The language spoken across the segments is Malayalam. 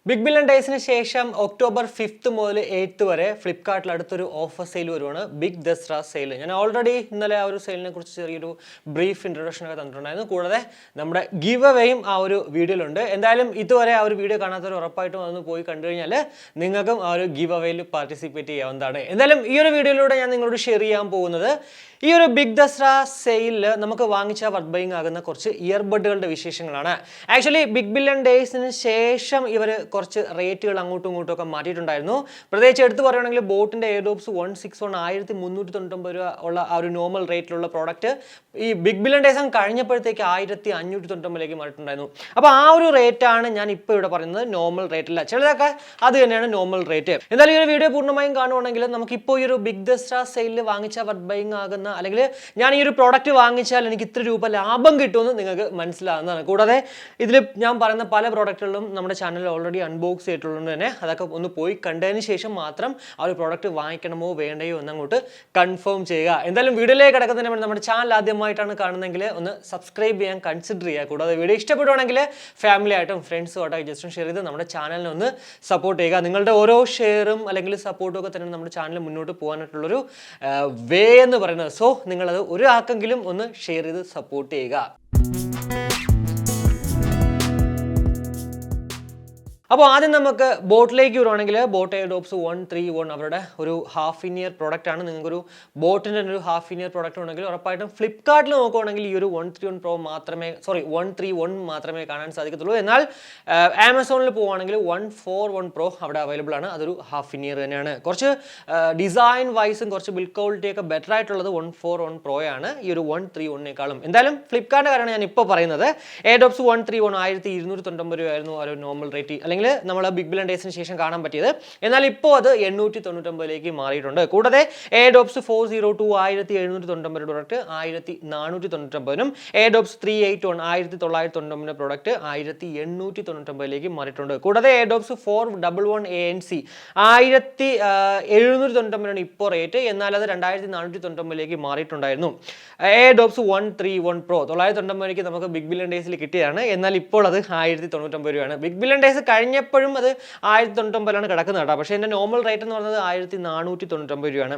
Big Billion Days-ന് ശേഷം ഒക്ടോബർ 5th മുതൽ 8th വരെ ഫ്ലിപ്കാർട്ടിൽ അടുത്തൊരു ഓഫർ സെയിൽ വരുവാണ്, ബിഗ് ദസറ സെയിൽ. ഞാൻ ഓൾറെഡി ഇന്നലെ ആ ഒരു സെയിലിനെ കുറിച്ച് ചെറിയൊരു ബ്രീഫ് ഇൻട്രൊഡക്ഷൻ ഒക്കെ തന്നിട്ടുണ്ടായിരുന്നു. കൂടാതെ നമ്മുടെ ഗിവ് അവേയും ആ ഒരു വീഡിയോയിലുണ്ട്. എന്തായാലും ഇതുവരെ ആ ഒരു വീഡിയോ കാണാത്തവർ ഉറപ്പായിട്ടും അതൊന്ന് പോയി കണ്ടു കഴിഞ്ഞാൽ നിങ്ങൾക്കും ആ ഒരു ഗിവ് അവേയിൽ പാർട്ടിസിപ്പേറ്റ് ചെയ്യാവുന്നതാണ്. എന്തായാലും ഈ ഒരു വീഡിയോയിലൂടെ ഞാൻ നിങ്ങളോട് ഷെയർ ചെയ്യാൻ പോകുന്നത് ഈ ഒരു ബിഗ് ദസറ സെയിലിൽ നമുക്ക് വാങ്ങിച്ച വർത്ത് ബൈങ് ആകുന്ന കുറച്ച് ഇയർബഡുകളുടെ വിശേഷങ്ങളാണ്. ആക്ച്വലി ബിഗ് ബില്യൺ ഡേയ്സിന് ശേഷം ഇവർ കുറച്ച് റേറ്റുകൾ അങ്ങോട്ടും ഇങ്ങോട്ടും ഒക്കെ മാറ്റിയിട്ടുണ്ടായിരുന്നു. പ്രത്യേകിച്ച് എടുത്ത് പറയുകയാണെങ്കിൽ ബോട്ടിൻ്റെ എയർഡോപ്സ് 161 1399 രൂപ ഉള്ള ആ ഒരു നോർമൽ റേറ്റിലുള്ള പ്രോഡക്റ്റ് ഈ ബിഗ് ബില്യൺ ഡേയ്സ് കഴിഞ്ഞപ്പോഴത്തേക്ക് 1599 മാറിയിട്ടുണ്ടായിരുന്നു. അപ്പോൾ ആ ഒരു റേറ്റാണ് ഞാൻ ഇപ്പോൾ ഇവിടെ പറയുന്നത്, നോർമൽ റേറ്റല്ല. ചിലതൊക്കെ അത് തന്നെയാണ് നോർമൽ റേറ്റ്. എന്തായാലും ഈ ഒരു വീഡിയോ പൂർണ്ണമായും കാണുവാണെങ്കിൽ നമുക്കിപ്പോൾ ഈ ഒരു ബിഗ് ദസറ സെയിലിൽ വാങ്ങിച്ച വർത്ത് ബൈങ് ആകുന്ന അല്ലെങ്കിൽ ഞാൻ ഈ ഒരു പ്രോഡക്റ്റ് വാങ്ങിച്ചാൽ എനിക്ക് ഇത്ര രൂപ ലാഭം കിട്ടുമെന്ന് നിങ്ങൾക്ക് മനസ്സിലാകുന്നതാണ്. കൂടാതെ ഇതിൽ ഞാൻ പറയുന്ന പല പ്രോഡക്റ്റുകളും നമ്മുടെ ചാനലിൽ ഓൾറെഡി അൺബോക്സ് ചെയ്തിട്ടുള്ളത് തന്നെ അതൊക്കെ ഒന്ന് പോയി കണ്ടതിന് ശേഷം മാത്രം ആ ഒരു പ്രോഡക്റ്റ് വാങ്ങിക്കണമോ വേണ്ടയോ എന്നങ്ങോട്ട് കൺഫേം ചെയ്യുക. എന്തായാലും വീഡിയോയിലേക്ക് കിടക്കുന്നതിന് വേണ്ടി നമ്മുടെ ചാനൽ ആദ്യമായിട്ടാണ് കാണുന്നതെങ്കിൽ ഒന്ന് സബ്സ്ക്രൈബ് ചെയ്യാൻ കൺസിഡർ ചെയ്യുക. കൂടാതെ വീഡിയോ ഇഷ്ടപ്പെടുവാണെങ്കിൽ ഫാമിലി ആയിട്ടും ഫ്രണ്ട്സുമായിട്ടൊക്കെ ജസ്റ്റ് ഷെയർ ചെയ്ത് നമ്മുടെ ചാനലിനെ ഒന്ന് സപ്പോർട്ട് ചെയ്യുക. നിങ്ങളുടെ ഓരോ ഷെയറും അല്ലെങ്കിൽ സപ്പോർട്ടും ഒക്കെ തന്നെ നമ്മുടെ ചാനൽ മുന്നോട്ട് പോകാനായിട്ടുള്ളൊരു വേ എന്ന് പറയുന്നത്. സോ നിങ്ങളത് ഒരാൾക്കെങ്കിലും ഒന്ന് ഷെയർ ചെയ്ത് സപ്പോർട്ട് ചെയ്യുക. അപ്പോൾ ആദ്യം നമുക്ക് ബോട്ടിലേക്ക് വരുവാണെങ്കിൽ ബോട്ട് എയർഡോപ്സ് 131 അവരുടെ ഒരു ഹാഫ് ഇൻ ഇയർ പ്രോഡക്റ്റ് ആണ്. നിങ്ങൾക്കൊരു ബോട്ടിൻ്റെ ഒരു ഹാഫ് ഇൻ ഇയർ പ്രോഡക്റ്റ് ഉണ്ടെങ്കിൽ ഉറപ്പായിട്ടും ഫ്ലിപ്കാർട്ടിൽ നോക്കുകയാണെങ്കിൽ ഈ ഒരു 131 മാത്രമേ കാണാൻ സാധിക്കത്തുള്ളൂ. എന്നാൽ ആമസോണിൽ പോവുകയാണെങ്കിൽ 141 Pro അവിടെ അവൈലബിൾ ആണ്. അതൊരു ഹാഫ് ഇൻ ഇയർ തന്നെയാണ്. കുറച്ച് ഡിസൈൻ വൈസും കുറച്ച് ബിൽഡ് ക്വാളിറ്റി ഒക്കെ ബെറ്റർ ആയിട്ടുള്ളത് 141 Pro ആണ് ഈ ഒരു 131 എന്തായാലും ഫ്ലിപ്കാർട്ടിൻ്റെ കാര്യമാണ് ഞാൻ ഇപ്പോൾ പറയുന്നത്. എയർഡോപ്സ് 131 1299 രൂപയായിരുന്നു ഒരു നോർമൽ റേറ്റ്, അല്ലെങ്കിൽ നമ്മൾ ബിഗ് ബില്യൺ ഡേയ്സിന് ശേഷം കാണാൻ പറ്റിയത്. എന്നാൽ ഇപ്പോൾ അത് 899 മാറിയിട്ടുണ്ട്. കൂടാതെ എയർഡോപ്സ് 402 1799 പ്രോഡക്റ്റ് 1499, എയർഡോപ്സ് 381 1999 പ്രോഡക്റ്റ് 1899 മാറിയിട്ടുണ്ട്. കൂടാതെ എയർഡോപ്സ് 411 ANC 1799 ഇപ്പോൾ റേറ്റ്, എന്നാൽ അത് 2499 മാറിയിട്ടുണ്ടായിരുന്നു. എയർഡോപ്സ് 131 Pro 999 നമുക്ക് ബിഗ് ബില്യൺ ഡേയ്സിൽ കിട്ടിയതാണ്, എന്നാൽ ഇപ്പോൾ അത് 1099 രൂപയാണ്. ബിഗ് ബില്യൺ ഡേയ്സ് കഴിഞ്ഞപ്പോഴും അത് 1099 കിടക്കുന്നത് കേട്ടോ. പക്ഷേ എൻ്റെ നോർമൽ റേറ്റ് എന്ന് പറയുന്നത് 1499 രൂപയാണ്.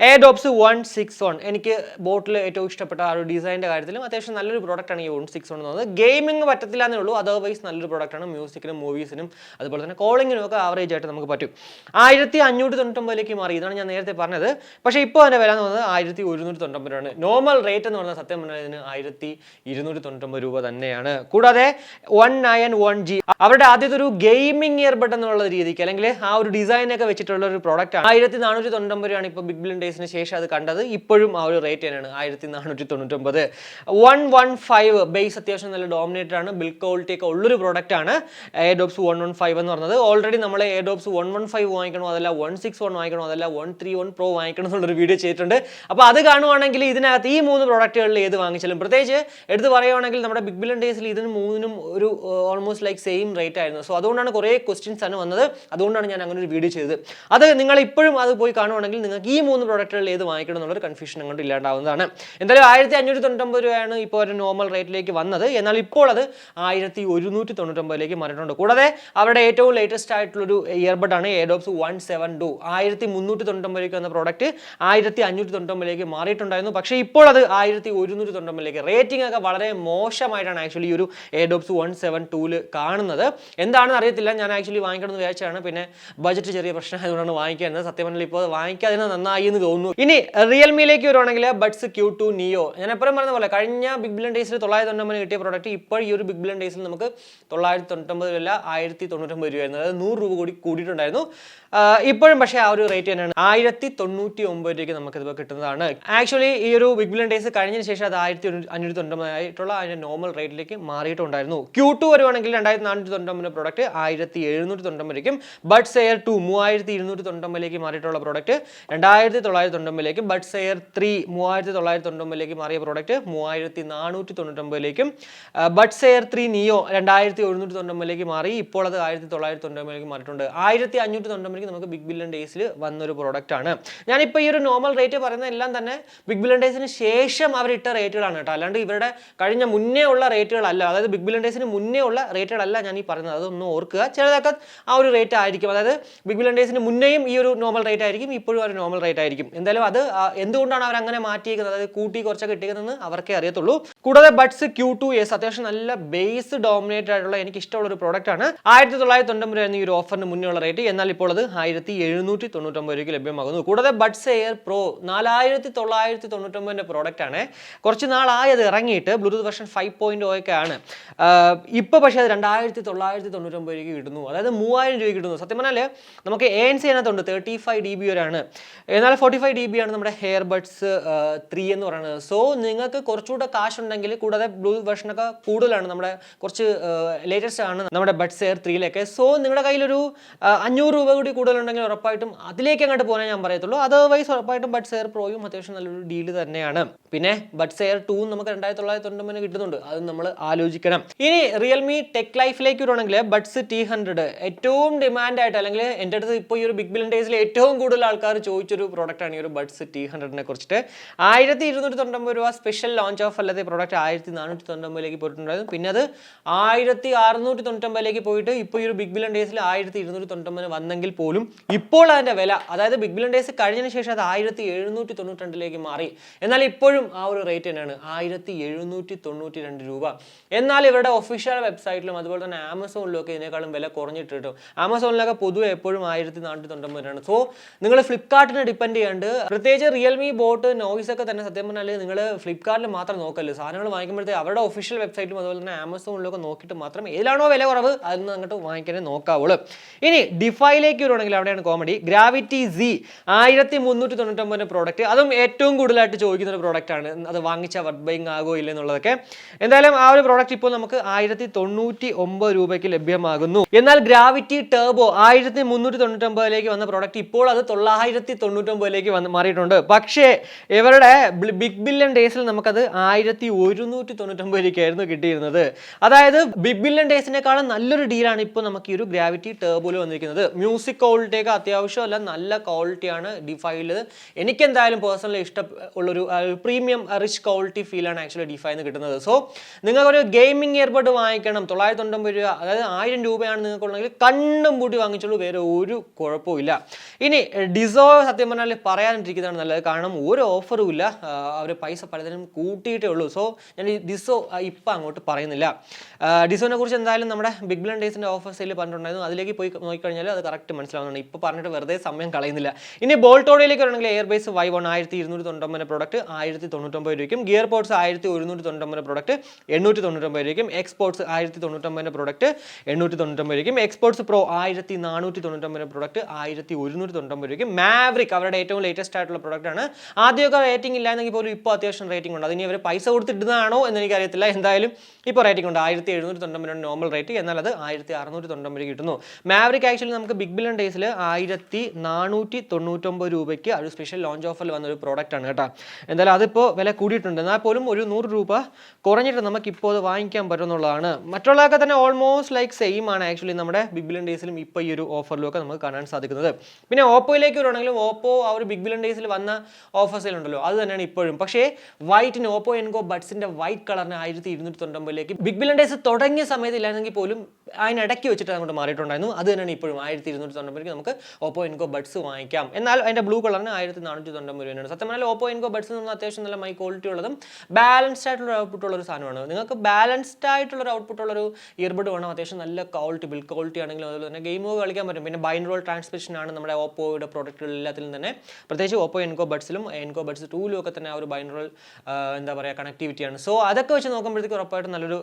എയർഡോപ്സ് 161 എനിക്ക് ബോട്ടിൽ ഏറ്റവും ഇഷ്ടപ്പെട്ട ആ ഒരു ഡിസൈനിൻ്റെ കാര്യത്തിലും അത്യാവശ്യം നല്ലൊരു പ്രോഡക്റ്റാണ് ഈ 161 എന്ന് പറയുന്നത്. ഗെയിമിംഗ് പറ്റത്തില്ല എന്നേ ഉള്ളൂ, അതർവൈസ് നല്ലൊരു പ്രോഡക്റ്റാണ്. മ്യൂസിക്കിനും മൂവീസിനും അതുപോലെ തന്നെ കോളിങ്ങിനും ഒക്കെ ആവറേജ് ആയിട്ട് നമുക്ക് പറ്റും. 1599 മാറി, ഇതാണ് ഞാൻ നേരത്തെ പറഞ്ഞത്. പക്ഷേ ഇപ്പോൾ അതിൻ്റെ വില എന്ന് പറയുന്നത് 1199 രൂപയാണ്. നോർമൽ റേറ്റ് എന്ന് പറയുന്നത് സത്യം പറഞ്ഞാൽ ഇതിന് 1299 രൂപ തന്നെയാണ്. കൂടാതെ 191G അവരുടെ ആദ്യത്തെ ഒരു ഗെയിമിംഗ് ഇയർബഡ് എന്നുള്ള രീതിക്ക് അല്ലെങ്കിൽ ആ ഒരു ഡിസൈനൊക്കെ വെച്ചിട്ടുള്ള ഒരു പ്രോഡക്റ്റ് ആണ്. 1499 രൂപയാണ് ഇപ്പോൾ ബിഗ് ബില്യൺ ഡേയ്സിന് ശേഷം അത് കണ്ടത്. ഇപ്പോഴും ആ ഒരു റേറ്റ് തന്നെയാണ് 1499. 115 ബേസ് അത്യാവശ്യം നല്ല ഡോമിനേറ്റഡ് ആണ്, ബിൽഡ് ക്വാളിറ്റി ഒക്കെ ഉള്ളൊരു പ്രോഡക്റ്റ് ആണ് എയർഡോപ്സ് 115 എന്ന് പറയുന്നത്. ഓൾറെഡി നമ്മൾ എയർഡോപ്സ് 115 വാങ്ങിക്കണോ അതല്ല 161 വാങ്ങിക്കണോ അതല്ല 131 Pro വാങ്ങിക്കണം എന്നുള്ളൊരു വീഡിയോ ചെയ്തിട്ടുണ്ട്. അപ്പോൾ അത് കാണുവാണെങ്കിൽ ഇതിനകത്ത് ഈ 3 പ്രോഡക്റ്റുകളിൽ ഏത് വാങ്ങിച്ചാലും, പ്രത്യേകിച്ച് എടുത്ത് പറയുവാണെങ്കിൽ നമ്മുടെ ബിഗ് ബില്യൺ ഡേയ്സിൽ ഇതിന് മൂന്നിനും ഒരു ഓൾമോസ്റ്റ് ലൈക്ക് സെയിം റേറ്റ് ആയിരുന്നു. സോ അതുകൊണ്ടാണ് കുറേ ക്വസ്റ്റ്യൻസ് ആണ് വന്നത്, അതുകൊണ്ടാണ് ഞാൻ അങ്ങനെ ഒരു വീഡിയോ ചെയ്തത്. അത് നിങ്ങൾ ഇപ്പോഴും അത് പോയി കാണുവാണെങ്കിൽ നിങ്ങൾക്ക് ഈ 3 പ്രോഡക്റ്റുകളിൽ ഏത് വാങ്ങിക്കണം എന്നുള്ളൊരു കൺഫ്യൂഷൻ അങ്ങോട്ട് ഇല്ലാണ്ടാവുന്നതാണ്. എന്തായാലും 1599 രൂപയാണ് ഇപ്പോൾ ഒരു നോർമൽ റേറ്റിലേക്ക് വന്നത്, എന്നാൽ ഇപ്പോൾ അത് 1199 മാറിയിട്ടുണ്ട്. കൂടാതെ അവരുടെ ഏറ്റവും ലേറ്റസ്റ്റ് ആയിട്ടുള്ളൊരു ഇയർബഡ് ആണ് എയർഡോപ്സ് 172 1399 എന്ന പ്രോഡക്റ്റ് 1599 മാറിയിട്ടുണ്ടായിരുന്നു. പക്ഷേ ഇപ്പോൾ അത് 1199. റേറ്റിംഗ് ഒക്കെ വളരെ മോശമായിട്ടാണ് ആക്ച്വലി ഈ ഒരു എയർഡോപ്സ് 172 കാണുന്നത്. എന്താണെന്ന് അറിയത്തില്ല, ഞാൻ ആക്ച്വലി വാങ്ങിക്കണമെന്ന് വിചാരിച്ചാണ്, പിന്നെ ബഡ്ജറ്റ് ചെറിയ പ്രശ്നം ആയതുകൊണ്ടാണ് വാങ്ങിക്കുന്നത്. സത്യം പറഞ്ഞാൽ ഇപ്പോൾ വാങ്ങിക്കാതെ നന്നായി എന്ന് തോന്നുന്നു. ഇനി റിയൽമിയിലേക്ക് വരുവാണെങ്കിൽ ബഡ്സ് Q2 Neo, ഞാൻ എപ്പോഴും പറഞ്ഞ പോലെ കഴിഞ്ഞ ബിഗ് ബില്യൺ ഡേയ്സിൽ 999 കിട്ടിയ പ്രോഡക്റ്റ് ഇപ്പോൾ ഈ ഒരു ബിഗ് ബില്യൺ ഡേയ്സിൽ നമുക്ക് 999 അല്ല 1099 രൂപയായിരുന്നു. അതായത് 100 രൂപ കൂടി കൂടിയിട്ടുണ്ടായിരുന്നു. ഇപ്പോഴും പക്ഷേ ആ ഒരു റേറ്റ് തന്നെയാണ് 1099 രൂപയ്ക്ക് നമുക്കിത് കിട്ടുന്നതാണ്. ആക്ച്വലി ഈ ഒരു ബിഗ് ബില്യൺ ഡേയ്സ് കഴിഞ്ഞതിന് ശേഷം അത് 1599 ആയിട്ടുള്ള അതിൻ്റെ നോർമൽ റേറ്റിലേക്ക് മാറിയിട്ടുണ്ടായിരുന്നു. Q2 വരുവാണെങ്കിൽ 2499 പ്രോഡക്റ്റ് 1799 ബഡ്സ് എയർ 2 3299 മാറിയിട്ടുള്ള പ്രോഡക്റ്റ് 2999, ബഡ്സ് എയർ 3 3999 മാറിയ പ്രോഡക്റ്റ് 3499, ബഡ്സ് എയർ 3 നിയോ 2199 മാറി, ഇപ്പോൾ അത് 1999 മാറിയിട്ടുണ്ട്. 1599 നമുക്ക് ബിഗ് ബില്യൺ ഡേയ്സിൽ വന്നൊരു പ്രോഡക്റ്റ് ആണ്. ഞാനിപ്പോൾ ഈ ഒരു നോർമൽ റേറ്റ് പറയുന്ന എല്ലാം തന്നെ ബിഗ് ബില്യൺ ഡേയ്സിന് ശേഷം അവരിട്ട റേറ്റുകളാണ് കേട്ടോ, അല്ലാണ്ട് ഇവരുടെ കഴിഞ്ഞ മുന്നേ ഉള്ള റേറ്റുകളല്ല. അതായത് ബിഗ് ബില്യൺ ഡേയ്സിന് മുന്നേ ഉള്ള റേറ്റുകളല്ല ഞാൻ ഈ പറയുന്നത്, അതൊന്നും ഓർക്കുക. ഓർക്കുക. ചിലതൊക്കെ ആ ഒരു റേറ്റ് ആയിരിക്കും, അതായത് ബിഗ് ബില്യൺ ഡേയ്സിന് മുന്നേയും ഈ ഒരു നോർമൽ റേറ്റ് ആയിരിക്കും, ഇപ്പോഴും ഒരു നോർമൽ റേറ്റ് ആയിരിക്കും. എന്തായാലും അത് എന്തുകൊണ്ടാണ് അവർ അങ്ങനെ മാറ്റിയിരിക്കുന്നത്, അതായത് കൂട്ടി കുറച്ചൊക്കെ ഇട്ടിരിക്കുന്നതെന്ന് അവർക്കേ അറിയത്തുള്ളൂ. കൂടാതെ ബഡ്സ് Q2S അത്യാവശ്യം നല്ല ബേസ് ഡോമിനേറ്റഡ് ആയിട്ടുള്ള എനിക്ക് ഇഷ്ടമുള്ള ഒരു പ്രോഡക്റ്റ് ആണ്. 1990 രൂപ ഈ ഒരു ഓഫറിന് മുന്നേയുള്ള റേറ്റ്, എന്നാൽ ഇപ്പോൾ അത് 1799 രൂപയ്ക്ക് ലഭ്യമാകുന്നു. കൂടാതെ ബഡ്സ് എയർ പ്രോ 4999 പ്രോഡക്റ്റ് ആണ്. കുറച്ച് നാളായി അത് ഇറങ്ങിയിട്ട്, ബ്ലൂടൂത്ത് വെർഷൻ 5.0 ഒക്കെ ആണ്. ഇപ്പോൾ പക്ഷേ അത് 2999 രൂപയ്ക്ക് കിട്ടുന്നു, അതായത് 3000 രൂപയ്ക്ക് കിട്ടുന്നു. സത്യം പറഞ്ഞാൽ നമുക്ക് ANC അതിനകത്തുണ്ട് 35 dB വരെയാണ്, എന്നാൽ 45 dB ആണ് നമ്മുടെ എയർബഡ്സ് 3 എന്ന് പറയുന്നത്. സോ നിങ്ങൾക്ക് കുറച്ചുകൂടെ കാശുണ്ടെങ്കിൽ, കൂടാതെ ബ്ലൂടൂത്ത് വെർഷനൊക്കെ കൂടുതലാണ്, നമ്മുടെ കുറച്ച് ലേറ്റസ്റ്റ് ആണ് നമ്മുടെ ബഡ്സ് എയർ 3യിലൊക്കെ. സോ നിങ്ങളുടെ കയ്യിലൊരു 500 രൂപ കൂടി കൂടുതലുണ്ടെങ്കിൽ ഉറപ്പായിട്ടും അതിലേക്ക് അങ്ങോട്ട് പോകാൻ ഞാൻ പറയത്തുള്ളൂ. അതർവൈസ് ഉറപ്പായിട്ടും ബഡ്സ് എയർ പ്രോയും അത്യാവശ്യം നല്ലൊരു ഡീല് തന്നെയാണ്. പിന്നെ ബഡ്സ് എയർ 2 നമുക്ക് 2990 കിട്ടുന്നുണ്ട്, അത് നമ്മൾ ആലോചിക്കണം. ഇനി റിയൽമി ടെക് ലൈഫിലേക്ക് വരുവാണെങ്കിൽ ബഡ്സ് T100 ഏറ്റവും ഡിമാൻഡ് ആയിട്ട്, അല്ലെങ്കിൽ എൻ്റെ അടുത്ത് ഇപ്പോൾ ഈ ഒരു ബിഗ് ബില്യൺ ഡേയ്സിൽ ഏറ്റവും കൂടുതൽ ആൾക്കാർ ചോദിച്ചൊരു പ്രോഡക്റ്റ് ആണ് ഈ ഒരു ബഡ്സ് T100നെ കുറിച്ചിട്ട്. 1299 രൂപ സ്പെഷ്യൽ ലോഞ്ച് ഓഫ് അല്ലാതെ പ്രോഡക്റ്റ് 1499 പോയിട്ടുണ്ടായിരുന്നു. പിന്നെ അത് 1699 പോയിട്ട് ഇപ്പോൾ ഈ ഒരു ബിഗ് ബില്യൺ ഡേയ്സിൽ 1299 വന്നെങ്കിൽ പോലും ഇപ്പോൾ അതിന്റെ വില, അതായത് ബിഗ് ബില്യൺ ഡേയ്സ് കഴിഞ്ഞതിന് ശേഷം അത് 1792 മാറി. എന്നാൽ ഇപ്പോഴും ആ ഒരു റേറ്റ് തന്നെയാണ് 1792 രൂപ. എന്നാൽ ഇവരുടെ ഒഫീഷ്യൽ വെബ്സൈറ്റിലും അതുപോലെ തന്നെ ആമസോണിലും ഒക്കെ ഇതിനേക്കാളും വില കുറഞ്ഞിട്ട് കിട്ടും. ആമസോണിലൊക്കെ പൊതുവെ എപ്പോഴും 1499 സോ നിങ്ങൾ ഫ്ലിപ്കാർട്ടിനെ ഡിപ്പെൻഡ് ചെയ്യാണ്ട്, പ്രത്യേകിച്ച് റിയൽമി ബോട്ട് നോയ്സ് ഒക്കെ തന്നെ സത്യം പറഞ്ഞാൽ നിങ്ങൾ ഫ്ലിപ്കാർട്ടിൽ മാത്രം നോക്കല്ലോ. സാധനങ്ങൾ വാങ്ങിക്കുമ്പോഴത്തേക്ക് അവരുടെ ഒഫീഷ്യൽ വെബ്സൈറ്റും അതുപോലെ തന്നെ ആമസോണിലൊക്കെ നോക്കിയിട്ട് മാത്രം ഏതിലാണോ വില കുറവ് അതൊന്നും അങ്ങോട്ട് വാങ്ങിക്കാനേ നോക്കാവുള്ളൂ. ഇനി ഡിഫൈയിലേക്ക് വരുവാണെങ്കിൽ അവിടെയാണ് കോമഡി. ഗ്രാവിറ്റി Z 1399 പ്രോഡക്റ്റ്, അതും ഏറ്റവും കൂടുതലായിട്ട് ചോദിക്കുന്ന ഒരു പ്രോഡക്റ്റ് ആണ്, അത് വാങ്ങിച്ച വർത്ത് ബൈങ് ആകോ ഇല്ലെന്നുള്ളതൊക്കെ. എന്തായാലും ആ ഒരു പ്രോഡക്റ്റ് ഇപ്പോൾ നമുക്ക് 1099 രൂപയ്ക്ക് ലഭ്യമാകുന്നു. എന്നാൽ ഗ്രാവിറ്റി ടർബോ 1399 വന്ന പ്രോഡക്റ്റ് ഇപ്പോൾ അത് 999 മാറിയിട്ടുണ്ട്. പക്ഷേ ഇവരുടെ ബിഗ് ബില്യൺ ഡേയ്സിൽ നമുക്കത് 1199 കിട്ടിയിരുന്നത്. അതായത് ബിഗ് ബില്യൺ ഡേയ്സിനേക്കാളും നല്ലൊരു ഡീലാണ് ഇപ്പോൾ നമുക്ക് ഈ ഒരു ഗ്രാവിറ്റി ടർബോയിൽ വന്നിരിക്കുന്നത്. മ്യൂസിക് ക്വാളിറ്റിയൊക്കെ അത്യാവശ്യമല്ല നല്ല ക്വാളിറ്റിയാണ് ഡിഫൈയിൽ. എനിക്ക് എന്തായാലും പേഴ്സണലി ഇഷ്ടമുള്ളൊരു പ്രീമിയം റിച്ച് ക്വാളിറ്റി ഫീലാണ് ആക്ച്വലി ഡിഫൈന്ന് കിട്ടുന്നത്. സോ നിങ്ങൾക്കൊരു ഗെയിമിംഗ് ഇയർബഡ് വാങ്ങിക്കണം 999 രൂപ, അതായത് 1000 രൂപയാണ് നിങ്ങൾക്കുണ്ടെങ്കിൽ കണ്ണും പൂട്ടി വാങ്ങിച്ചോളൂ, വേറെ ഒരു കുഴപ്പമില്ല. ഇനി ഡിസോ സത്യം പറഞ്ഞാൽ പറയാനിരിക്കുന്നതാണ് നല്ലത്, കാരണം ഒരു ഓഫറും ഇല്ല, അവർ പൈസ പലതിനും കൂട്ടിയിട്ടേ ഉള്ളൂ. സോ ഞാൻ ഈ ഡിസോ ഇപ്പം അങ്ങോട്ട് പറയുന്നില്ല. ഡിസോനെ കുറിച്ച് എന്തായാലും നമ്മുടെ ബിഗ് ബില്യൺ ഡേയ്സിൻ്റെ ഓഫർ സെയിൽ പറഞ്ഞിട്ടുണ്ടായിരുന്നു, അതിലേക്ക് പോയി നോക്കിക്കഴിഞ്ഞാൽ അത് കറക്റ്റ് മനസ്സിലാവുന്നുണ്ട്. ഇപ്പോൾ പറഞ്ഞിട്ട് വെറുതെ സമയം കളയുന്നില്ല. ഇനി ബോൾട്ടോഡിലേക്ക് വരണമെങ്കിൽ എയർബേസ് Y1 1299 പ്രോഡക്റ്റ് 1099 രൂപയ്ക്കും, ഗിയർ പോർട്സ് 1199 പ്രോഡക്റ്റ് 899 രൂപയ്ക്കും, എക്സ്പോർട്സ് 1099 പ്രോഡക്റ്റ് 899 രൂപയ്ക്കും, എക്സ്പോർട്സ് പ്രോ 1499 പ്രോഡക്റ്റ് 1199 രൂപയ്ക്കും. മാവറിക് അവരുടെ ഏറ്റവും ലേറ്റസ്റ്റ് ആയിട്ടുള്ള പ്രോഡക്റ്റ് ആണ്. ആദ്യമൊക്കെ റേറ്റിംഗ് ഇല്ലായെങ്കിൽ പോലും ഇപ്പോൾ അത്യാവശ്യം റേറ്റിംഗ് ഉണ്ട്. അതിന് അവർ പൈസ കൊടുത്തിടുന്നതാണോ എന്ന് എനിക്കറിയത്തില്ല. എന്തായാലും ഇപ്പോൾ റേറ്റിംഗ് ഉണ്ട് 1799 നോർമൽ റേറ്റ്, എന്നാൽ അത് 1699 കിട്ടുന്നു. മാവറിക് ആക്ച്വലി നമുക്ക് ബിഗ് ബില്യൺ ഡേയ്സിൽ 1499 രൂപയ്ക്ക് ഒരു സ്പെഷ്യൽ ലോഞ്ച് ഓഫറിൽ വന്ന ഒരു പ്രോഡക്റ്റ് ആണ് കേട്ടോ. എന്തായാലും അതിപ്പോൾ വില കൂടിയിട്ടുണ്ട്, എന്നാൽ പോലും ഒരു 100 രൂപ കുറഞ്ഞിട്ട് നമുക്ക് ഇപ്പോൾ അത് വാങ്ങിക്കാൻ പറ്റുമെന്നുള്ളതാണ്. മറ്റുള്ളതൊക്കെ തന്നെ ഓൾമോസ്റ്റ് ലൈക്ക് സെയിം ആണ് ആക്ച്വലി നമ്മുടെ ബിഗ് ബില്യൺ ഡേയ്സിലും ഇപ്പോൾ ഈ ഒരു ഓഫറിലൊക്കെ നമുക്ക് കാണാൻ സാധിക്കുന്നത്. പിന്നെ ഓപ്പോയിലേക്ക് വരുവാണെങ്കിലും ഓപ്പോ ആ ഒരു ബിഗ് ബില്യൺ ഡേയ്സിൽ വന്ന ഓഫർ സെയിൽ ഉണ്ടല്ലോ അത് തന്നെയാണ് ഇപ്പോഴും. പക്ഷേ വൈറ്റിന് ഓപ്പോ എൻകോ ബഡ്സിന്റെ വൈറ്റ് കളറിന് 1299 ബിഗ് ബില്യൺ ഡേയ്സ് തുടങ്ങിയ സമയത്ത് ഇല്ലായിരുന്നെങ്കിൽ പോലും അതിനിടയ്ക്ക് വെച്ചിട്ട് അങ്ങോട്ട് മാറിയിട്ടുണ്ടായിരുന്നു. അത് തന്നെയാണ് ഇപ്പോഴും 1299 നമുക്ക് ഓപ്പോ എൻകോ ബഡ്സ് വാങ്ങിക്കാം. എന്നാൽ അതിന്റെ ബ്ലൂ കളറിന് 1499 രൂപയാണ്. സത്യം പറഞ്ഞാൽ ഓപ്പോ എൻകോ ബഡ്സ് നിന്ന് അത്യാവശ്യം നല്ല മൈ ക്വാളിറ്റി ഉള്ളതും ബാലൻസ്ഡ് ആയിട്ടുള്ള ഔട്ട്പുട്ട് ഉള്ള ഒരു സാധനമാണ്. നിങ്ങൾക്ക് ബാലൻസ്ഡ് ആയിട്ടുള്ള ഒരു ഔട്ട്പുട്ട് ഉള്ള ഒരു ഇയർബഡ് വേണം, അത്യാവശ്യം നല്ല ക്വാളിറ്റി ബിൽഡ് ക്വാളിറ്റി ആണെങ്കിലും അതുപോലെ തന്നെ ഗെയിമൊക്കെ കളിക്കാൻ പറ്റും. പിന്നെ ബൈനറൽ ട്രാൻസ്മിഷൻ ആണ് നമ്മുടെ ഓപ്പോയുടെ പ്രോഡക്റ്റുകൾ എല്ലാത്തിലും തന്നെ, പ്രത്യേകിച്ച് ഓപ്പോ എൻകോ ബഡ്സിലും എൻകോ ബഡ്സ് 2ലും ഒക്കെ തന്നെ ആ ഒരു ബൈനറൽ എന്താ പറയുക കണക്ടിവിറ്റിയാണ്. സോ അതൊക്കെ വെച്ച് നോക്കുമ്പോഴത്തേക്ക് ഉറപ്പായിട്ട് നല്ലൊരു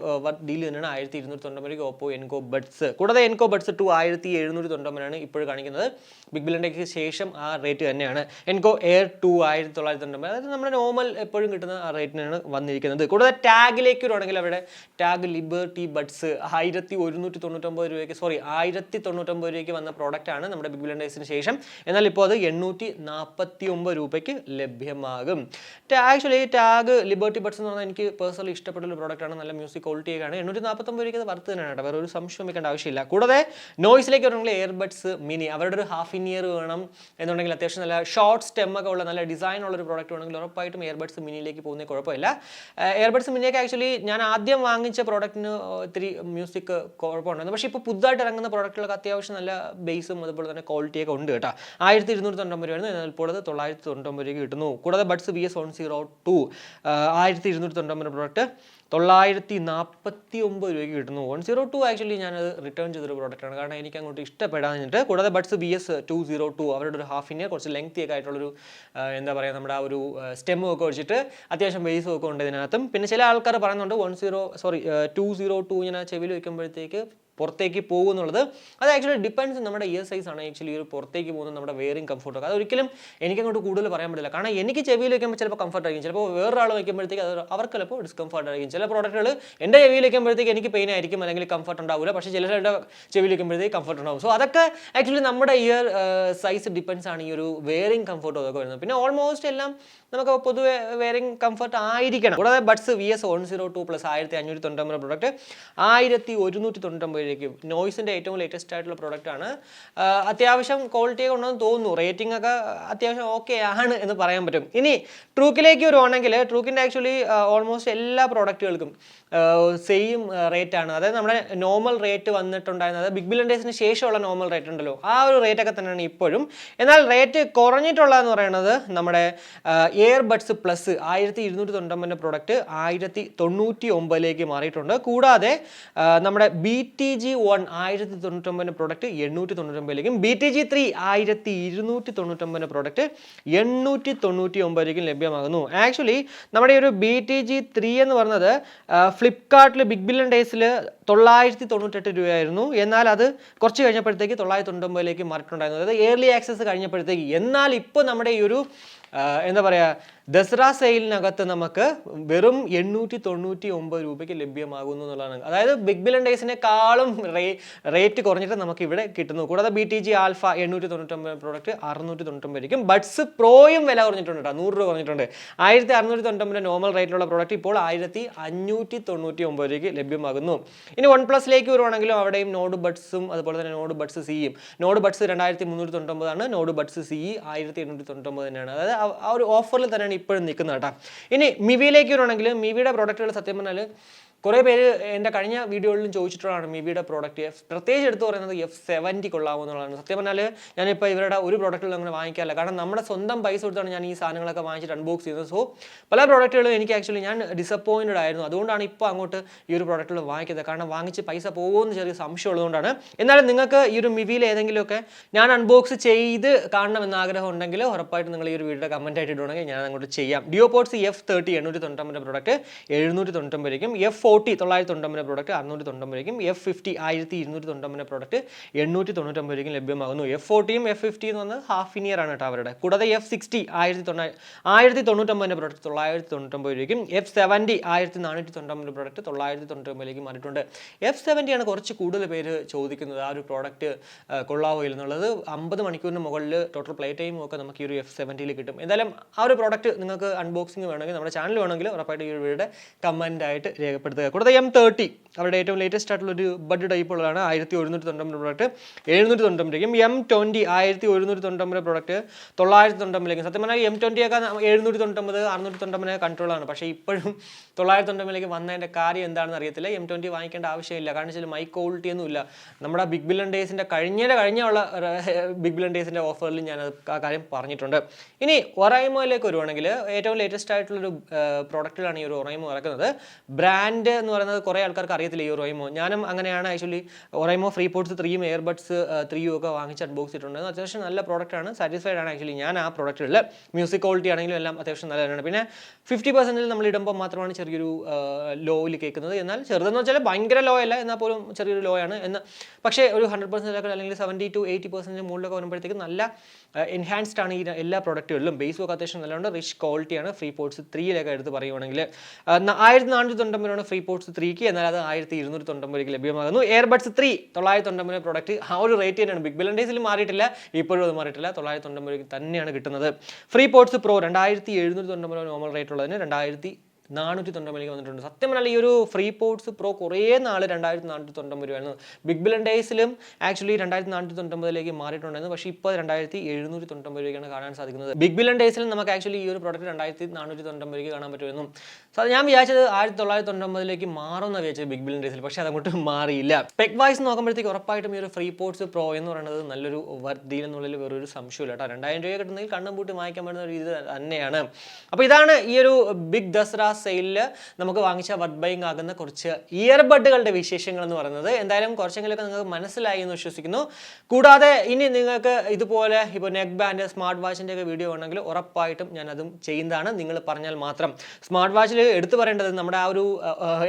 ഡീൽ തന്നെയാണ് 1299 ഓപ്പോ എൻകോ ബഡ്സ്. കൂടാതെ എൻകോ ബഡ്സ് 2 1799 ഇപ്പോഴും കാണിക്കുന്നത്. ബിഗ് ബില്യൺ ഡേയ്ക്ക് ശേഷം ആ റേറ്റ് തന്നെയാണ്. എൻകോ എയർ 2 1999, അതായത് നമ്മുടെ നോർമൽ എപ്പോഴും കിട്ടുന്ന ആ റേറ്റിനാണ് വന്നിരിക്കുന്നത്. കൂടാതെ ടാഗിലേക്ക് വരുവാണെങ്കിൽ അവിടെ ടാഗ് ലിബർട്ടി ബഡ്സ് 1199 രൂപയ്ക്ക് 1099 രൂപയ്ക്ക് വന്ന പ്രോഡക്റ്റ് ആണ് നമ്മുടെ ബിഗ് ബില്യൺ ഡേയ്സിന് ശേഷം. എന്നാൽ ഇപ്പോൾ അത് 849 രൂപയ്ക്ക് ലഭ്യമാകും. ആക്ച്വലി ടാഗ് ലിബർട്ടി ബഡ്സ് എന്ന് പറഞ്ഞാൽ എനിക്ക് പേഴ്സണലി ഇഷ്ടപ്പെട്ട ഒരു പ്രോഡക്റ്റ് ആണ്, നല്ല മ്യൂസിക് ക്വാളിറ്റിയൊക്കെയാണ്. 849 രൂപയ്ക്ക് അത് വർത്ത് തന്നെയാണ് കേട്ടോ, വേറെ ഒരു സംശയം വെക്കേണ്ട ആവശ്യമില്ല. കൂടാതെ നോയ്സിലേക്ക് വരുവാണെങ്കിൽ എയർബഡ്സ് മിനി, അവരുടെ ഒരു ഹാഫ് ഇൻ ഇയർ വേണം എന്നുണ്ടെങ്കിൽ, അത്യാവശ്യം നല്ല ഷോർട്ട് സ്റ്റെം ഒക്കെ ഉള്ള നല്ല ഡിസൈൻ ഉള്ള ഒരു പ്രോഡക്റ്റ് വേണമെങ്കിൽ ഉറപ്പായിട്ടും എയർബഡ്സ് മിനിയിലേക്ക് പോകുന്നത് കുഴപ്പമില്ല. എയർബഡ്സ് മിനിയൊക്കെ ആക്ച്വലി ഞാൻ ആദ്യം വാങ്ങിച്ച പ്രോഡക്റ്റിന് ഇത്തിരി മ്യൂസിക് കുഴപ്പമുണ്ടായിരുന്നു. പക്ഷേ ഇപ്പോൾ പുതുതായിട്ട് ഇറങ്ങുന്ന പ്രോഡക്റ്റുകളൊക്കെ അത്യാവശ്യം നല്ല ബേസും അതുപോലെ തന്നെ ക്വാളിറ്റിയൊക്കെ ഉണ്ട് കേട്ടോ. 1290 രൂപയായിരുന്നു, എന്നാൽ ഇപ്പോൾ അത് 990 രൂപയ്ക്ക് കിട്ടുന്നു. കൂടാതെ ബഡ്സ് VS102 1290 പ്രോഡക്റ്റ് 949 രൂപയ്ക്ക് കിട്ടുന്നു. 102 ആക്ച്വലി ഞാനത് റിട്ടേൺ ചെയ്തൊരു പ്രോഡക്റ്റാണ്, കാരണം എനിക്ക് അങ്ങോട്ട് ഇഷ്ടപ്പെടാഞ്ഞിട്ട്. കൂടാതെ ബഡ്സ് VS202 അവരുടെ ഒരു ഹാഫ് ഇൻ ഇയർ കുറച്ച് ലെങ്തി ഒക്കെ ആയിട്ടുള്ളൊരു എന്താ പറയുക, നമ്മുടെ ആ ഒരു സ്റ്റെമ്മും ഒക്കെ വെച്ചിട്ട് അത്യാവശ്യം ബേസും ഒക്കെ ഉണ്ട് ഇതിനകത്തും. പിന്നെ ചില ആൾക്കാർ പറയുന്നുണ്ട് 202 ഇങ്ങനെ ചെവിയിൽ വയ്ക്കുമ്പോഴത്തേക്ക് പുറത്തേക്ക് പോകുന്നുള്ളത്. അത് ആക്ച്വലി ഡിപ്പെൻഡ്സ് നമ്മുടെ ഇയർ സൈസ് ആണ് ആക്ച്വലി ഒരു പുറത്തേക്ക് പോകുന്നത് നമ്മുടെ വെയറിംഗ് കംഫർട്ടൊക്കെ. അതൊരിക്കലും എനിക്കങ്ങോട്ട് കൂടുതൽ പറയാൻ പറ്റില്ല, കാരണം എനിക്ക് ചെവിയിൽ വയ്ക്കുമ്പോൾ ചിലപ്പോൾ കംഫർട്ട് ആയിരിക്കും, ചിലപ്പോൾ വേറൊരാൾ വയ്ക്കുമ്പോഴത്തേക്ക് അത് അവർക്ക് ചിലപ്പോൾ ഡിസ്കംഫർട്ട് ആയിരിക്കും. ചില പ്രോഡക്റ്റുകൾ എൻ്റെ ചെവിയിൽ വയ്ക്കുമ്പോഴത്തേക്ക് എനിക്ക് പെയിൻ ആയിരിക്കും അല്ലെങ്കിൽ കംഫർട്ട് ഉണ്ടാവില്ല, പക്ഷേ ചിലരുടെ ചെവിയിൽ വയ്ക്കുമ്പോഴത്തേക്ക് കംഫർട്ട് ഉണ്ടാവും. സോ അതൊക്കെ ആക്ച്വലി നമ്മുടെ ഇയർ സൈസ് ഡിപ്പെൻഡ്സ് ആണ് ഈ ഒരു വെയറിംഗ് കംഫർട്ടും അതൊക്കെ വരുന്നത്. പിന്നെ ഓൾമോസ്റ്റ് എല്ലാം നമുക്ക് പൊതുവെ വെയറിംഗ് കംഫർട്ട് ആയിരിക്കണം. കൂടാതെ ബഡ്സ് VS102 പ്ലസ് 1590 പ്രോഡക്റ്റ് 1190 രൂപയ്ക്ക് നോയ്സിൻ്റെ ഏറ്റവും ലേറ്റസ്റ്റ് ആയിട്ടുള്ള പ്രോഡക്റ്റ് ആണ്. അത്യാവശ്യം ക്വാളിറ്റിയൊക്കെ ഉണ്ടെന്ന് തോന്നുന്നു, റേറ്റിംഗ് ഒക്കെ അത്യാവശ്യം ഓക്കെ ആണ് എന്ന് പറയാൻ പറ്റും. ഇനി ട്രൂക്കിലേക്ക് വരുവാണെങ്കിൽ ട്രൂക്കിൻ്റെ ആക്ച്വലി ഓൾമോസ്റ്റ് എല്ലാ പ്രോഡക്റ്റുകൾക്കും സെയിം റേറ്റ് ആണ്. അതായത് നമ്മുടെ നോർമൽ റേറ്റ് വന്നിട്ടുണ്ടായിരുന്നത് ബിഗ് ബില്യൺ ഡേയ്സിന് ശേഷമുള്ള നോർമൽ റേറ്റ് ഉണ്ടല്ലോ, ആ ഒരു റേറ്റ് ഒക്കെ തന്നെയാണ് ഇപ്പോഴും. എന്നാൽ റേറ്റ് കുറഞ്ഞിട്ടുള്ളതെന്ന് പറയുന്നത് നമ്മുടെ എയർബഡ്സ് പ്ലസ് 1290 പ്രോഡക്റ്റ് 1099 മാറിയിട്ടുണ്ട്. കൂടാതെ നമ്മുടെ BTG1 1099 പ്രോഡക്റ്റ് 899 BTG3 1299 പ്രോഡക്റ്റ് 899 ലഭ്യമാകുന്നു. ആക്ച്വലി നമ്മുടെ ഒരു BTG3 എന്ന് പറയുന്നത് ഫ്ലിപ്കാർട്ടിൽ ബിഗ് ബില്യൺ ഡേയ്സിൽ 998 രൂപയായിരുന്നു, എന്നാൽ അത് കുറച്ച് കഴിഞ്ഞപ്പോഴത്തേക്ക് 999 മാറിയിട്ടുണ്ടായിരുന്നു, അതായത് ഏർലി ആക്സസ് കഴിഞ്ഞപ്പോഴത്തേക്ക്. എന്നാൽ ഇപ്പോൾ നമ്മുടെ ഈ ഒരു എന്താ പറയുക, ദസറ സെയിലിനകത്ത് നമുക്ക് വെറും 899 രൂപയ്ക്ക് ലഭ്യമാകുന്നു എന്നുള്ളതാണ്. അതായത് ബിഗ് ബില്യൺ ഡേയ്സിനെക്കാളും റേറ്റ് കുറഞ്ഞിട്ട് നമുക്ക് ഇവിടെ കിട്ടുന്നു. കൂടാതെ BTG ആൽഫ 899 പ്രോഡക്റ്റ് 699 രൂപയ്ക്കും. ബഡ്സ് പ്രോയും വില കുറഞ്ഞിട്ടുണ്ട് കേട്ടോ, 100 രൂപ കുറഞ്ഞിട്ടുണ്ട്. 1699 നോർമൽ റേറ്റിലുള്ള പ്രോഡക്റ്റ് ഇപ്പോൾ 1599 രൂപയ്ക്ക് ലഭ്യമാകുന്നു. ഇനി OnePlusലേക്ക് വരുവാണെങ്കിലും അവിടെയും നോഡ് ബഡ്സും അതുപോലെ തന്നെ നോഡ് ബഡ്സ് സിയും. നോഡ് ബഡ്സ് 2399 ആണ്, നോഡ് ബഡ്സ് CE 1899 തന്നെയാണ്. അതായത് ആ ഒരു ഓഫറിൽ തന്നെയാണ് ഇപ്പോഴും നിൽക്കുന്നത് കേട്ടോ. ഇനി മിവിയിലേക്ക് വരുവാണെങ്കിൽ മിവിയുടെ പ്രോഡക്റ്റുകൾ സത്യം പറഞ്ഞാൽ കുറേ പേര് എൻ്റെ കഴിഞ്ഞ വീഡിയോകളിലും ചോദിച്ചിട്ടുള്ളതാണ് മിവിയുടെ പ്രോഡക്റ്റ്. പ്രത്യേകിച്ച് എടുത്ത് പറയുന്നത് F70 കൊള്ളാവുന്നതാണ്. സത്യം പറഞ്ഞാൽ ഞാനിപ്പോൾ ഇവരുടെ ഒരു പ്രോഡക്റ്റുകൾ അങ്ങനെ വാങ്ങിക്കാറില്ല, കാരണം നമ്മുടെ സ്വന്തം പൈസ കൊടുത്താണ് ഞാൻ ഈ സാധനങ്ങളൊക്കെ വാങ്ങിച്ചിട്ട് അൺബോക്സ് ചെയ്യുന്നത്. സോ പല പ്രോഡക്റ്റുകളും എനിക്ക് ആക്ച്വലി ഞാൻ ഡിസപ്പോയിൻറ്റഡ് ആയിരുന്നു, അതുകൊണ്ടാണ് ഇപ്പോൾ അങ്ങോട്ട് ഈ ഒരു പ്രോഡക്റ്റുകൾ വാങ്ങിക്കുന്നത്, കാരണം വാങ്ങിച്ച് പൈസ പോകുമെന്ന് ചെറിയ സംശയം ഉള്ളതുകൊണ്ടാണ്. എന്നാലും നിങ്ങൾക്ക് ഈ ഒരു മിവിയിൽ ഏതെങ്കിലുമൊക്കെ ഞാൻ അൺബോക്സ് ചെയ്ത് കാണണമെന്ന് ആഗ്രഹം ഉണ്ടെങ്കിൽ ഉറപ്പായിട്ട് നിങ്ങൾ ഈ ഒരു വീഡിയോ കമൻറ്റ് ആയിട്ട് ഇടുവാണെങ്കിൽ ഞാൻ അങ്ങോട്ട് ചെയ്യാം. ഡിയോപോഡ്സ് F30 899 പ്രോഡക്റ്റ് 799 രൂപയ്ക്കും, F40 999 പ്രോഡക്റ്റ് 699 രൂപയ്ക്കും, F50 1299 പ്രോഡക്റ്റ് 899 രൂപയ്ക്കും ലഭ്യമാകുന്നു. F40യും F50 എന്ന് പറഞ്ഞാൽ ഹാഫ് ഇൻ ഇയർ ആണ് കേട്ടോ അവരുടെ. കൂടാതെ F60 1099 പ്രോഡക്റ്റ് 999 രൂപയ്ക്കും, F70 1499 പ്രോഡക്റ്റ് 999 രൂപയ്ക്കും മാറിയിട്ടുണ്ട്. F70 ആണ് കുറച്ച് കൂടുതൽ പേര് ചോദിക്കുന്നത്, ആ ഒരു പ്രോഡക്റ്റ് കൊള്ളാവോ എന്നുള്ളത്. 50 മണിക്കൂറിന് മുകളിൽ ടോട്ടൽ പ്ലേ ടൈമും ഒക്കെ നമുക്ക് ഈ ഒരു F70 കിട്ടും. എന്തായാലും ആ ഒരു പ്രോഡക്റ്റ് നിങ്ങൾക്ക് അൺബോക്സിംഗ് വേണമെങ്കിൽ നമ്മുടെ ചാനൽ വേണമെങ്കിൽ ഉറപ്പായിട്ട് ഈ വീഡിയോയുടെ കമൻ്റ് ആയിട്ട് രേഖപ്പെടുത്തുക. കൂടാതെ M30 അവരുടെ ഏറ്റവും ലേറ്റസ്റ്റ് ആയിട്ടുള്ള ഒരു ബഡ് ടൈപ്പ് ഉള്ളതാണ്, 1199 പ്രോഡക്റ്റ് 799 രൂപയ്ക്കും. M20 1199 പ്രോഡക്റ്റ് 999 രൂപയ്ക്കും. സത്യം പറഞ്ഞാൽ M20 ഒക്കെ 799 699 കൺട്രോളാണ്, പക്ഷേ ഇപ്പോഴും 999 വന്നതിൻ്റെ കാര്യം എന്താണെന്ന് അറിയത്തില്ല. M20 വാങ്ങിക്കേണ്ട ആവശ്യമില്ല, കാരണം വെച്ചാൽ മൈ ക്വാളിറ്റി ഒന്നും ഇല്ല. നമ്മുടെ ബിഗ് ബില്യൺ ഡേയ്സിൻ്റെ കഴിഞ്ഞുള്ള ബിഗ് ബില്യൺ ഡേയ്സിൻ്റെ ഓഫറിൽ ഞാൻ ആ കാര്യം പറഞ്ഞിട്ടുണ്ട്. ഇനി ഒറൈമോയിലേക്ക് വരുവാണെങ്കിൽ ഏറ്റവും ലേറ്റസ്റ്റ് ആയിട്ടുള്ളൊരു പ്രോഡക്റ്റിലാണ് ഈ ഒരു ഒറൈമോ ഇറക്കുന്നത്. ബ്രാൻഡ് എന്ന് പറയുന്നത് കുറേ ആൾക്കാർക്ക് അറിയത്തില്ല ഈ ഒറൈമോ. ഞാനും അങ്ങനെയാണ് ആക്ച്വലി ഒറൈമോ FreePods 3യും എയർബഡ്സ് 3യും ഒക്കെ വാങ്ങിച്ച് അൺബോക്സ് ചെയ്തിട്ടുണ്ട്. അത്യാവശ്യം നല്ല പ്രോഡക്റ്റാണ്, സാറ്റിസ്ഫൈഡ് ആണ് ആക്ച്വലി ഞാൻ ആ പ്രോഡക്റ്റുകളിൽ. മ്യൂസിക് ക്വാളിറ്റി ആണെങ്കിലും എല്ലാം അത്യാവശ്യം നല്ലതാണ്. പിന്നെ 50% നമ്മൾ ഇടുമ്പോൾ മാത്രമാണ് ചെറിയൊരു ലോയിൽ കേൾക്കുന്നത്. എന്നാൽ ചെറുതെന്ന് വെച്ചാൽ ഭയങ്കര ലോ അല്ല, എന്നാൽ പോലും ചെറിയൊരു ലോ ആണ്. പക്ഷേ ഒരു 100% അല്ലെങ്കിൽ 70 to 80% മുകളിലൊക്കെ വരുമ്പോഴത്തേക്ക് നല്ല എൻഹാൻസ്ഡ് ആണ് ഈ എല്ലാ പ്രോഡക്റ്റുകളിലും. ബേസും ഒക്കെ അത്യാവശ്യം നല്ലതുകൊണ്ട് റിച്ച് ക്വാളിറ്റിയാണ്. FreePods 3യിലൊക്കെ എടുത്ത് പറയുവാണെങ്കിൽ 1499 FreePods 3ക്ക്, എന്നാൽ അത് 1299 ലഭ്യമാകുന്നു. എയർബഡ്സ് 3 999 പ്രോഡക്റ്റ് ആ ഒരു റേറ്റ് തന്നെയാണ്, ബിഗ് ബില്യൺ ഡേയ്സിൽ മാറിയിട്ടില്ല, ഇപ്പോഴും അത് മാറിയിട്ടില്ല, 999 തന്നെയാണ് കിട്ടുന്നത്. FreePods Pro 2799 നോർമൽ റേറ്റ് ഉള്ളതിന് 499 വന്നിട്ടുണ്ട്. സത്യം പറഞ്ഞാൽ ഈ ഒരു ഫ്രീ പോർട്സ് പ്രോ കുറേ നാൾ 2499 രൂപയായിരുന്നു. ബിഗ് ബില്യൺ ഡേയ്സിലും ആക്ച്വലി 2499 മാറിയിട്ടുണ്ടായിരുന്നു. പക്ഷേ ഇപ്പോൾ 2799 രൂപയ്ക്കാണ് കാണാൻ സാധിക്കുന്നത്. ബിഗ് ബില്യൺ ഡേയ്സിലും നമുക്ക് ആക്ച്വലി ഈ ഒരു പ്രോഡക്റ്റ് 2499 ഞാൻ പറ്റുമായിരുന്നു. സോ അത് ഞാൻ വിചാരിച്ചത് 1999 മാറുമെന്ന് വിചാരിച്ചത് ബിഗ് ബില്യൺ ഡേയ്സിൽ. പക്ഷേ അതങ്ങോട്ട് മാറിയില്ല. സ്പെക് വൈസ് നോക്കുമ്പോഴത്തേക്ക് ഉറപ്പായിട്ടും ഈ ഒരു ഫ്രീ പോർട്സ് പ്രോ എന്ന് പറയുന്നത് നല്ലൊരു വർത്ത് ഡീൽ എന്നുള്ളതിൽ വേറൊരു സംശയമില്ല കേട്ടോ. 2000 രൂപ കിട്ടുന്നെങ്കിൽ കണ്ണും പൂട്ടി വാങ്ങിക്കാൻ പറ്റുന്ന ഒരു രീതി തന്നെയാണ്. അപ്പോൾ ഇതാണ് ഈ ഒരു ബിഗ് ദസറ സെയിലിൽ നമുക്ക് വാങ്ങിച്ച വർത്ത് ബൈങ് ആകുന്ന കുറച്ച് ഇയർബഡുകളുടെ വിശേഷങ്ങൾ എന്ന് പറയുന്നത്. എന്തായാലും കുറച്ചെങ്കിലൊക്കെ നിങ്ങൾക്ക് മനസ്സിലായി എന്ന് വിശ്വസിക്കുന്നു. കൂടാതെ ഇനി നിങ്ങൾക്ക് ഇതുപോലെ ഇപ്പോൾ നെക്ക് ബാൻഡ് സ്മാർട്ട് വാച്ചിൻ്റെ ഒക്കെ വീഡിയോ ഉണ്ടെങ്കിൽ ഉറപ്പായിട്ടും ഞാൻ അതും ചെയ്യുന്നതാണ്. നിങ്ങൾ പറഞ്ഞാൽ മാത്രം. സ്മാർട്ട് വാച്ചിൽ എടുത്തു പറയേണ്ടത് നമ്മുടെ ആ ഒരു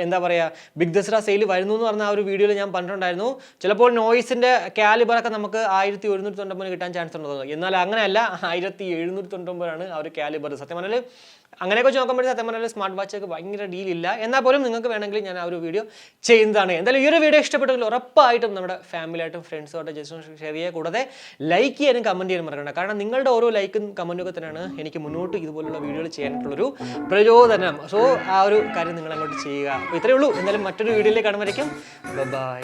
എന്താ പറയുക ബിഗ് ദസറ സെയിൽ വരുന്നു എന്ന് പറഞ്ഞ ആ ഒരു വീഡിയോയിൽ ഞാൻ പറഞ്ഞിട്ടുണ്ടായിരുന്നു. ചിലപ്പോൾ നോയ്സിൻ്റെ കാലിബറൊക്കെ നമുക്ക് 1199 കിട്ടാൻ ചാൻസ് ഉണ്ടെന്ന്. എന്നാൽ അങ്ങനെയല്ല, 1799 ആ ഒരു കാലിബർ. സത്യം പറഞ്ഞാൽ അങ്ങനെയൊക്കെ നോക്കുമ്പോൾ സത്യം പറഞ്ഞാൽ സ്മാർട്ട് വാച്ചൊക്കെ ഭയങ്കര ഡീലില്ല. എന്നാൽ പോലും നിങ്ങൾക്ക് വേണമെങ്കിൽ ഞാൻ ആ ഒരു വീഡിയോ ചെയ്യുന്നതാണ്. എന്തായാലും ഈ ഒരു വീഡിയോ ഇഷ്ടപ്പെട്ടെങ്കിൽ ഉറപ്പായിട്ടും നമ്മുടെ ഫാമിലിയായിട്ടും ഫ്രണ്ട്സുമായിട്ട് ജസ്റ്റ് ഷെയർ ചെയ്യുക. കൂടാതെ ലൈക്ക് ചെയ്യാനും കമൻറ്റ് ചെയ്യാനും മറക്കണ്ട. കാരണം നിങ്ങളുടെ ഓരോ ലൈക്കും കമൻറ്റും ഒക്കെ തന്നെയാണ് എനിക്ക് മുന്നോട്ട് ഇതുപോലുള്ള വീഡിയോകൾ ചെയ്യാനായിട്ടുള്ളൊരു പ്രചോദനം. സോ ആ ഒരു കാര്യം നിങ്ങൾ അങ്ങോട്ട് ചെയ്യുക. അപ്പോൾ ഇത്രയേ ഉള്ളൂ. എന്തായാലും മറ്റൊരു വീഡിയോയിലേക്ക് കാണുമ്പോഴേക്കും ബൈ.